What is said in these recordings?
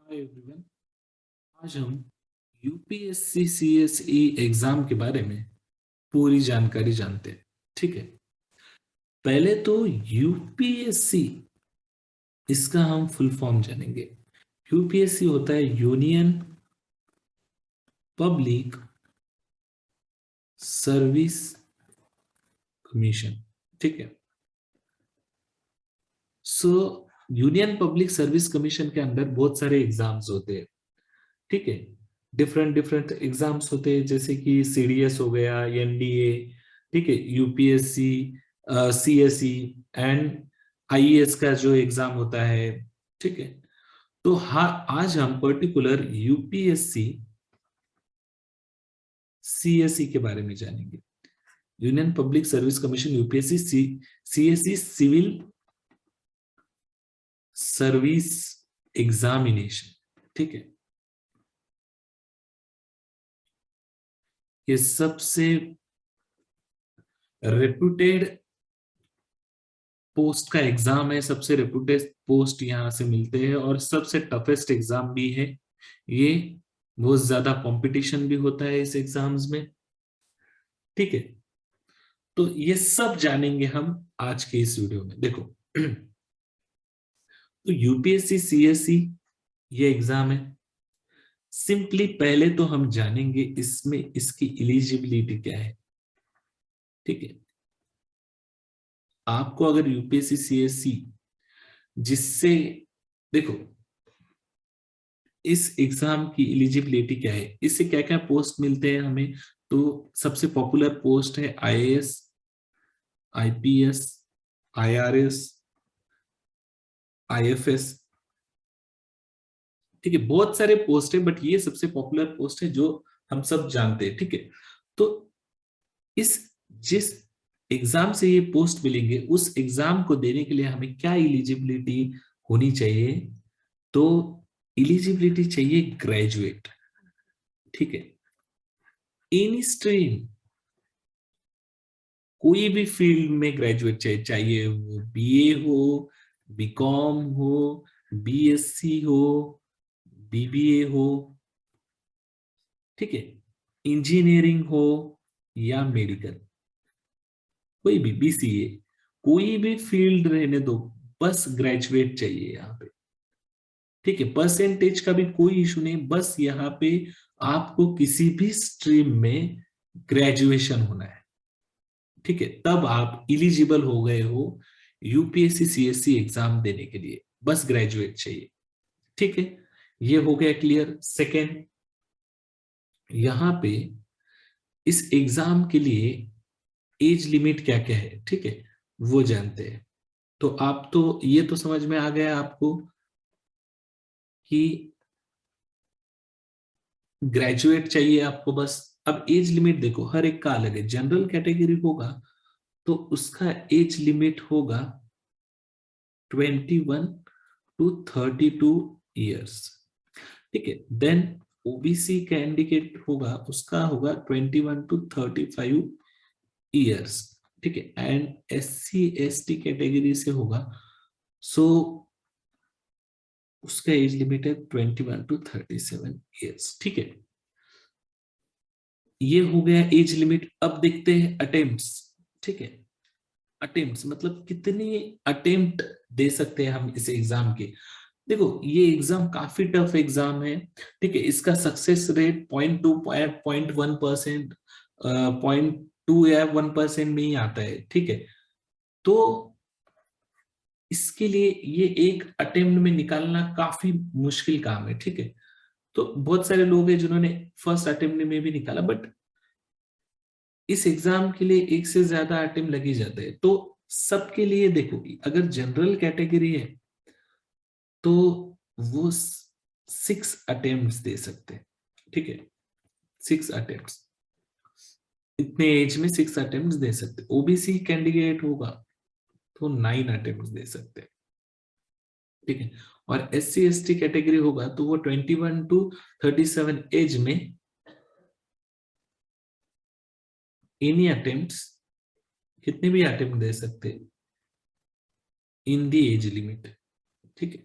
Hi everyone. आज हम UPSC CSE exam के बारे में पूरी जानकारी जानते हैं। ठीक है, पहले तो यूपीएससी इसका हम फुल फॉर्म जानेंगे। यूपीएससी होता है यूनियन पब्लिक सर्विस कमीशन। ठीक है, सो यूनियन पब्लिक सर्विस कमीशन के अंदर बहुत सारे एग्जाम्स होते हैं। ठीक है, डिफरेंट डिफरेंट एग्जाम्स होते हैं, जैसे कि सीडीएस हो गया, एनडीए, ठीक है, यूपीएससी, सीएसई एंड आईएएस का जो एग्जाम होता है। ठीक है, तो हाँ, आज हम पर्टिकुलर यूपीएससी सीएसई के बारे में जानेंगे। Union Public Service Commission UPSC CSE civil service examination. ठीक है, ये सबसे रेपुटेड पोस्ट का एग्जाम है, सबसे रेपुटेड पोस्ट यहाँ से मिलते हैं और सबसे टफेस्ट एग्जाम भी है ये। बहुत ज्यादा कंपटीशन भी होता है इस एग्जाम्स में। ठीक है, तो ये सब जानेंगे हम आज के इस वीडियो में। देखो तो यूपीएससी सीएसई ये एग्जाम है। सिंपली पहले तो हम जानेंगे इसमें इसकी एलिजिबिलिटी क्या है। ठीक है, आपको अगर यूपीएससी सीएसई जिससे, देखो इस एग्जाम की एलिजिबिलिटी क्या है, इससे क्या क्या पोस्ट मिलते हैं हमें। तो सबसे पॉपुलर पोस्ट है आईएएस, आईपीएस, आईआरएस, आईएफएस। ठीक है, बहुत सारे पोस्ट है बट ये सबसे पॉपुलर पोस्ट है जो हम सब जानते हैं। ठीक है, तो इस जिस एग्जाम से ये पोस्ट मिलेंगे उस एग्जाम को देने के लिए हमें क्या एलिजिबिलिटी होनी चाहिए। तो एलिजिबिलिटी चाहिए ग्रेजुएट। ठीक है, एनी स्ट्रीम, कोई भी फील्ड में ग्रेजुएट चाहिए, चाहिए वो बीए हो, बीकॉम हो, बीएससी हो, बीबीए हो, ठीक है, इंजीनियरिंग हो या मेडिकल, कोई भी बीसीए, कोई भी फील्ड रहने दो, बस ग्रेजुएट चाहिए यहाँ पे। ठीक है, परसेंटेज का भी कोई इशू नहीं, बस यहाँ पे आपको किसी भी स्ट्रीम में ग्रेजुएशन होना है। ठीक है, तब आप इलिजिबल हो गए हो यूपीएससी सीएससी एग्जाम देने के लिए, बस ग्रेजुएट चाहिए। ठीक है, ये हो गया क्लियर। सेकेंड, यहां पे इस एग्जाम के लिए एज लिमिट क्या क्या है, ठीक है, वो जानते हैं। तो आप तो ये तो समझ में आ गया आपको कि ग्रेजुएट चाहिए आपको बस। अब एज लिमिट देखो, हर एक का अलग है। जनरल कैटेगरी होगा तो उसका एज लिमिट होगा 21 to 32 ईयर्स। ठीक है, देन ओबीसी का इंडिकेट होगा, उसका होगा 21 to 35 ईयर्स। ठीक है, एंड एससी एसटी कैटेगरी से होगा, सो उसका एज लिमिट है 21 to 37 ईयर्स। ठीक है, ये हो गया एज लिमिट। अब देखते हैं अटेम्प्ट्स। ठीक है, अटेम्प्ट्स मतलब कितनी अटेम्प्ट दे सकते हैं हम इस एग्जाम के। देखो ये एग्जाम काफी टफ एग्जाम है। ठीक है, इसका सक्सेस रेट 0.2 0.1%, 0.2 या 1% में ही आता है। ठीक है, तो इसके लिए ये एक अटेम्प्ट में निकालना काफी मुश्किल काम है। ठीक है, तो बहुत सारे लोग हैं जिन्होंने फर्स्ट अटेम्प्ट में भी निकाला, बट इस एग्जाम के लिए एक से ज्यादा अटेम्प्ट लग ही जाते हैं। तो सबके लिए देखो, अगर जनरल कैटेगरी है तो वो 6 अटेम्प्ट दे सकते हैं। ठीक है, 6 अटेम्प्ट, इतने एज में 6 अटेम्प्ट दे सकते। ओबीसी कैंडिडेट होगा तो 9 अटेम्प्ट दे सकते हैं। ठीक है, और एससी एसटी कैटेगरी होगा तो वो 21 to 37 एज में एनी अटेम्प्ट, कितने भी अटेम्प्ट दे सकते इन दी एज लिमिट। ठीक है,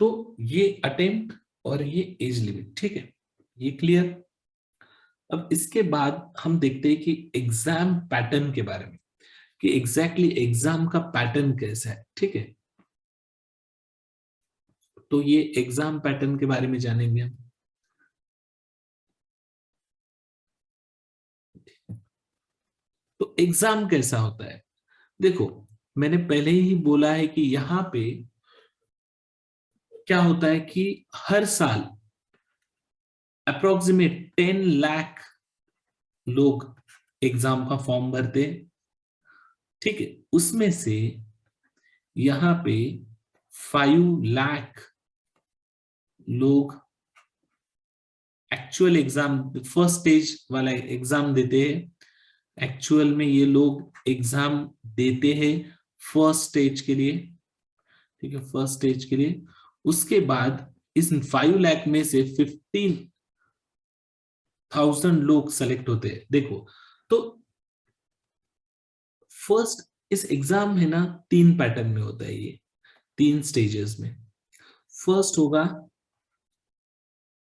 तो ये अटेम्प्ट और ये एज लिमिट, ठीक है, ये क्लियर। अब इसके बाद हम देखते हैं कि एग्जाम पैटर्न के बारे में, कि एग्जैक्टली एग्जाम का पैटर्न कैसा है, ठीक है। तो ये एग्जाम पैटर्न के बारे में जानेंगे हम। तो एग्जाम कैसा होता है, देखो मैंने पहले ही बोला है कि यहाँ पे क्या होता है कि हर साल अप्रोक्सीमेट 10 लाख लोग एग्जाम का फॉर्म भरते हैं, ठीक है। उसमें से यहाँ पे 5 लाख लोग एक्चुअल एग्जाम, फर्स्ट स्टेज वाला एग्जाम देते हैं। एक्चुअल में ये लोग एग्जाम देते हैं फर्स्ट स्टेज के लिए, ठीक है, फर्स्ट स्टेज के लिए। उसके बाद इस 5 लाख में से 15,000 लोग सेलेक्ट होते हैं। देखो तो फर्स्ट इस एग्जाम है ना 3 पैटर्न में होता है, ये 3 स्टेजेस में। फर्स्ट होगा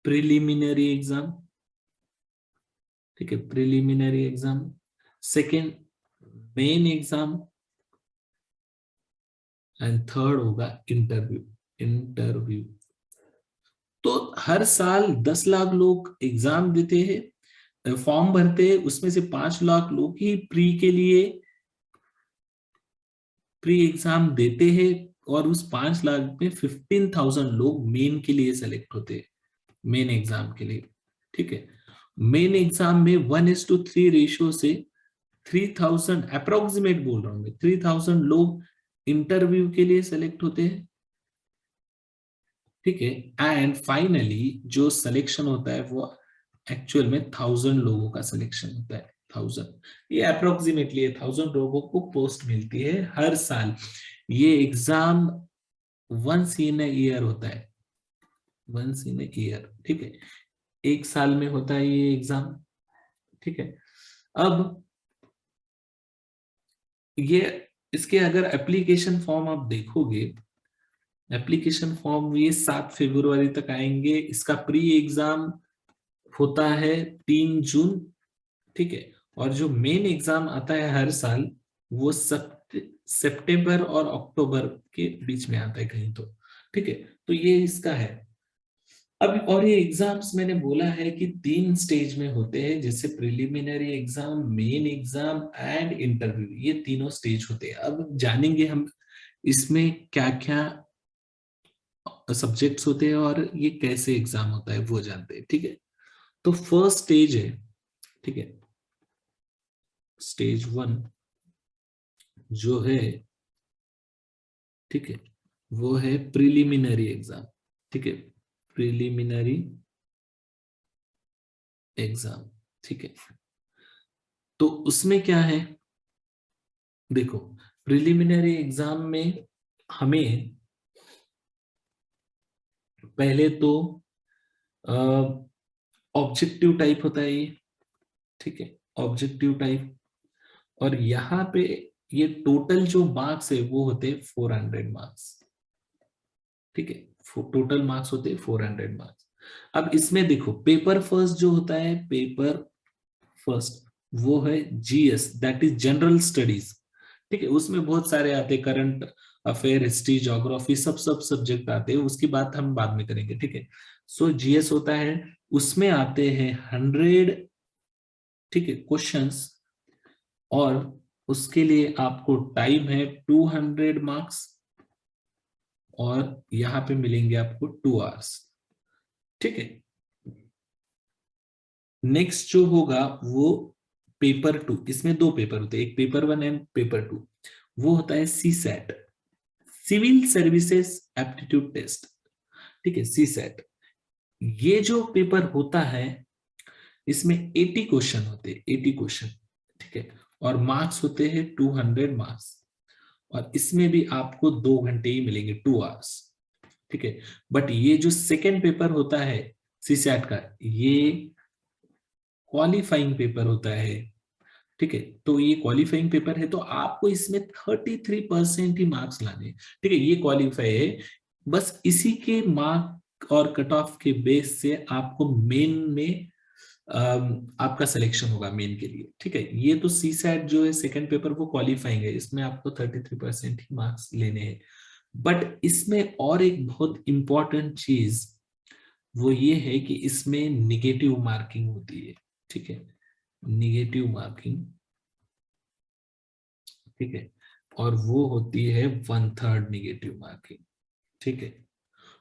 प्रिलिमिनरी एग्जाम, ठीक है, preliminary exam. Second main exam, and third होगा इंटरव्यू। इंटरव्यू तो हर साल 10 लाख लोग एग्जाम देते हैं, फॉर्म भरते हैं, उसमें से 5 लाख लोग ही प्री के लिए प्री एग्जाम देते हैं, और उस 5 लाख में 15,000 लोग मेन के लिए सेलेक्ट होते हैं, मेन एग्जाम के लिए, ठीक है। मेन एग्जाम में 1:3 रेशियो से 3,000 अप्रोक्सीमेट बोल रहा हूं मैं, 3,000 लोग इंटरव्यू के लिए सेलेक्ट होते हैं, ठीक है। एंड फाइनली जो सिलेक्शन होता है वो एक्चुअल में 1,000 लोगों का सिलेक्शन होता है। 1,000, ये अप्रोक्सीमेटली 1,000 लोगों को पोस्ट मिलती है हर साल। ये exam once in a year होता है, वंस इन अ ईयर, ठीक है, एक साल में होता है ये एग्जाम, ठीक है। अब ये इसके अगर एप्लीकेशन फॉर्म आप देखोगे, एप्लीकेशन फॉर्म ये 7 फरवरी तक आएंगे। इसका प्री एग्जाम होता है 3 जून, ठीक है। और जो मेन एग्जाम आता है हर साल वो सितंबर और अक्टूबर के बीच में आता है कहीं तो, ठीक है। तो ये इसका है। अब और ये एग्जाम्स मैंने बोला है कि 3 स्टेज में होते हैं, जैसे preliminary exam, main exam and interview, ये तीनों स्टेज होते हैं। अब जानेंगे हम इसमें क्या क्या सब्जेक्ट्स होते हैं और ये कैसे एग्जाम होता है वो जानते हैं, ठीक है। तो फर्स्ट स्टेज है, ठीक है, स्टेज 1 जो है, ठीक है, वो है प्रिलिमिनरी एग्जाम, ठीक है, प्रिलिमिनरी एग्जाम, ठीक है। तो उसमें क्या है, देखो प्रिलिमिनरी एग्जाम में हमें पहले तो ऑब्जेक्टिव टाइप होता है ये, ठीक है, ऑब्जेक्टिव टाइप। और यहाँ पे ये टोटल जो मार्क्स है वो होते हैं 400 मार्क्स, ठीक है, टोटल मार्क्स होते हैं 400 मार्क्स। अब इसमें देखो पेपर फर्स्ट जो होता है, पेपर फर्स्ट वो है GS, that is general studies, ठीक है। उसमें बहुत सारे आते हैं, करंट अफेयर, हिस्ट्री, ज्योग्राफी, सब सब्जेक्ट आते हैं, उसकी बात हम बाद में करेंगे, ठीक है। सो जीएस होता है, उसमें आते हैं 100, ठीक है, क्वेश्चंस, और उसके लिए आपको टाइम है 200 मार्क्स, और यहां पे मिलेंगे आपको 2 आवर्स, ठीक है। नेक्स्ट जो होगा वो पेपर 2, इसमें 2 पेपर होते हैं, एक पेपर 1 एंड पेपर 2, वो होता है C SAT, civil services aptitude test, ठीक है, सी सेट। ये जो पेपर होता है इसमें 80 क्वेश्चन होते हैं, 80 क्वेश्चन, ठीक है, और मार्क्स होते हैं 200 मार्क्स, और इसमें भी आपको 2 घंटे ही मिलेंगे, 2 आवर्स, ठीक है। बट ये जो सेकेंड पेपर होता है सीसैट का, ये क्वालिफाइंग पेपर होता है, ठीक है। तो ये क्वालिफाइंग पेपर है, तो आपको इसमें 33% ही मार्क्स लाने, ठीक है, ये क्वालिफाई है। बस इसी के मार्क और कट ऑफ के बेस से आपको मेन में आपका सिलेक्शन होगा मेन के लिए। ठीक है, ये तो सी सैट जो है सेकंड पेपर वो क्वालिफाइंग है, इसमें आपको 33% ही मार्क्स लेने हैं। बट इसमें और एक बहुत इंपॉर्टेंट चीज वो ये है कि इसमें निगेटिव मार्किंग होती है। ठीक है, निगेटिव मार्किंग, ठीक है, और वो होती है 1/3 निगेटिव मार्किंग। ठीक है,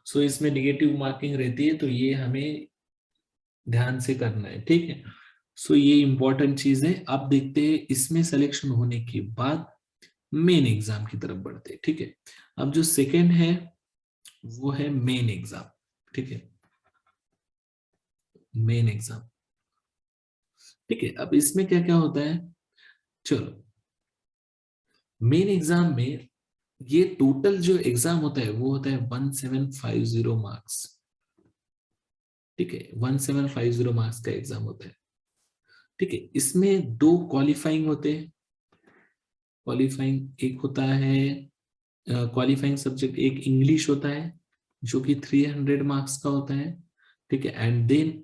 सो इसमें निगेटिव मार्किंग रहती है, तो ये हमें ध्यान से करना है। ठीक है, सो ये इंपॉर्टेंट चीज है। अब देखते हैं इसमें सिलेक्शन होने के बाद मेन एग्जाम की तरफ बढ़ते हैं। ठीक है, अब जो सेकंड है वो है मेन एग्जाम। ठीक है, मेन एग्जाम। ठीक है, अब इसमें क्या क्या होता है, चलो मेन एग्जाम में ये टोटल जो एग्जाम होता है वो होता है 1750 मार्क्स। ठीक है, 1750 मार्क्स का एग्जाम होता है। ठीक है, इसमें दो क्वालिफाइंग होते हैं। क्वालिफाइंग एक होता है, क्वालिफाइंग सब्जेक्ट एक इंग्लिश होता है जो कि 300 मार्क्स का होता है। ठीक है, and then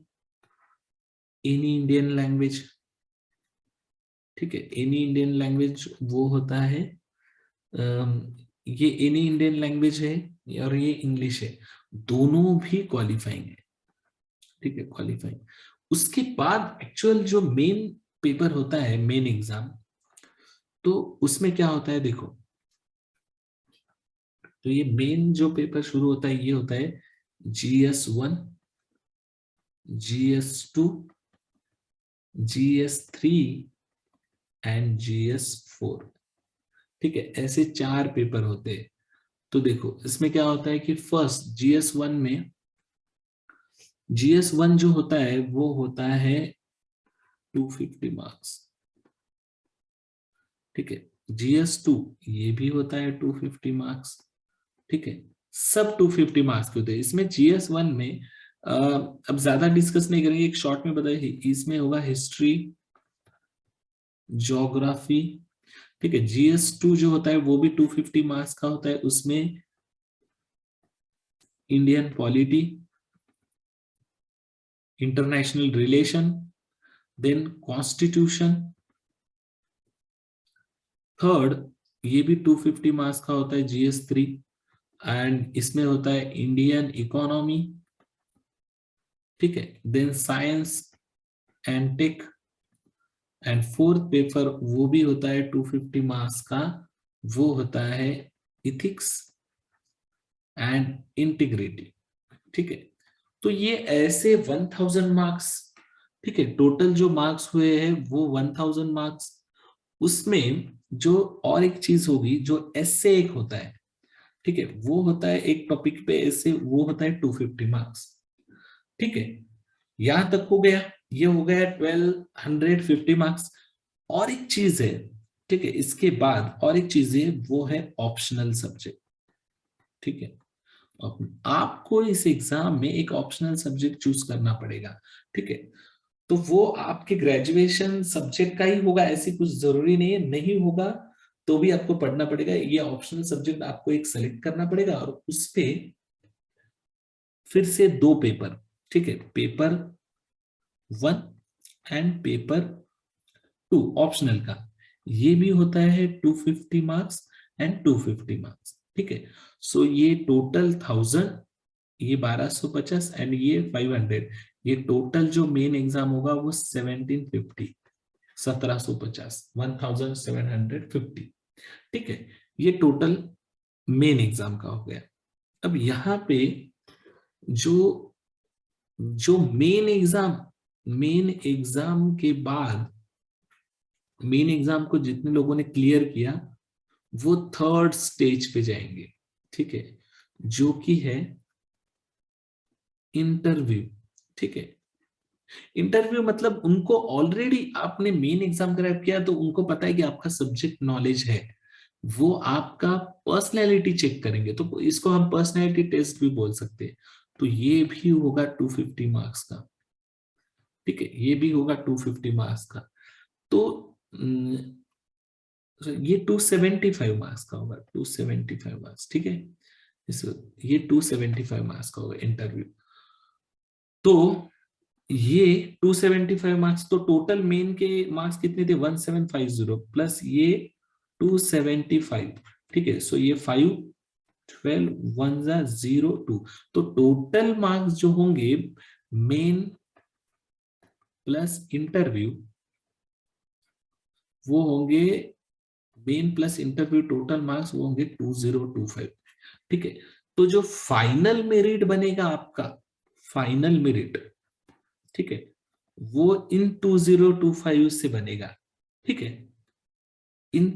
any Indian language. ठीक है, एनी इंडियन लैंग्वेज वो होता है, ये एनी इंडियन लैंग्वेज है और ये इंग्लिश है, दोनों भी क्वालिफाइंग है। ठीक है, क्वालिफाइंग। उसके बाद एक्चुअल जो मेन पेपर होता है, मेन एग्जाम, तो उसमें क्या होता है देखो, तो ये मेन जो पेपर शुरू होता है ये होता है GS1, GS2, GS3 and GS4। ठीक है, ऐसे 4 पेपर होते हैं। तो देखो इसमें क्या होता है कि फर्स्ट GS1 जो होता है वो होता है 250 मार्क्स। ठीक है, GS2 ये भी होता है 250 मार्क्स। ठीक है, सब 250 मार्क्स के होते हैं। इसमें GS1 में अब ज्यादा डिस्कस नहीं करेंगे, एक शॉर्ट में बताइए, इसमें होगा हिस्ट्री, ज्योग्राफी। ठीक है, GS2 जो होता है वो भी 250 मार्क्स का होता है, उसमें Indian polity, international relation, then constitution. Third ये भी 250 मार्क्स का होता है GS3, एंड इसमें होता है इंडियन इकोनॉमी। ठीक है, then science and tech, and fourth paper वो भी होता है 250 मार्क्स का, वो होता है इथिक्स एंड इंटीग्रिटी। ठीक है, तो ये ऐसे 1000 मार्क्स। ठीक है, टोटल जो मार्क्स हुए हैं वो 1000 मार्क्स। उसमें जो और एक चीज होगी, जो एस्से एक होता है। ठीक है, वो होता है एक टॉपिक पे एस्से, वो होता है 250 मार्क्स। ठीक है, यहां तक हो गया, ये हो गया 1250 मार्क्स। और एक चीज है, ठीक है, इसके बाद और एक चीज है वो है ऑप्शनल सब्जेक्ट। ठीक है, आपको इस एग्जाम में एक ऑप्शनल सब्जेक्ट चूज करना पड़ेगा। ठीक है, तो वो आपके ग्रेजुएशन सब्जेक्ट का ही होगा, ऐसी कुछ जरूरी नहीं है, नहीं होगा तो भी आपको पढ़ना पड़ेगा। ये ऑप्शनल सब्जेक्ट आपको एक सेलेक्ट करना पड़ेगा और उस पे फिर से 2 पेपर। ठीक है, पेपर 1 एंड पेपर 2 ऑप्शनल का, ये भी होता है 250 मार्क्स एंड 250 मार्क्स। ठीक है, सो ये टोटल 1000, ये 1250 एंड ये 500। ये टोटल जो मेन एग्जाम होगा वो 1750, 1750, 1750। ठीक है, ये टोटल मेन एग्जाम का हो गया। अब यहाँ पे जो जो मेन एग्जाम के बाद, मेन एग्जाम को जितने लोगों ने क्लियर किया वो थर्ड स्टेज पे जाएंगे। ठीक है, जो कि है इंटरव्यू। ठीक है, इंटरव्यू मतलब उनको ऑलरेडी आपने मेन एग्जाम क्रैक किया तो उनको पता है कि आपका सब्जेक्ट नॉलेज है, वो आपका पर्सनैलिटी चेक करेंगे, तो इसको हम पर्सनैलिटी टेस्ट भी बोल सकते हैं। तो ये भी होगा 250 मार्क्स का। ठीक है, ये भी होगा 250 मार्क्स का। तो ये 275 मार्क्स का होगा, 275 मार्क्स। ठीक है, ये 275 मार्क्स का होगा इंटरव्यू। तो ये 275 मार्क्स, तो टोटल मेन के मार्क्स कितने थे 1750 प्लस ये 275, ठीक है। सो ये 5 12 1 जा 0 2, तो टोटल मार्क्स जो होंगे मेन प्लस इंटरव्यू वो होंगे, main plus interview total marks वो होंगे 2025, ठीक है। तो जो फाइनल मेरिट बनेगा आपका, फाइनल मेरिट, ठीक है, वो इन 2025 से बनेगा, ठीक है।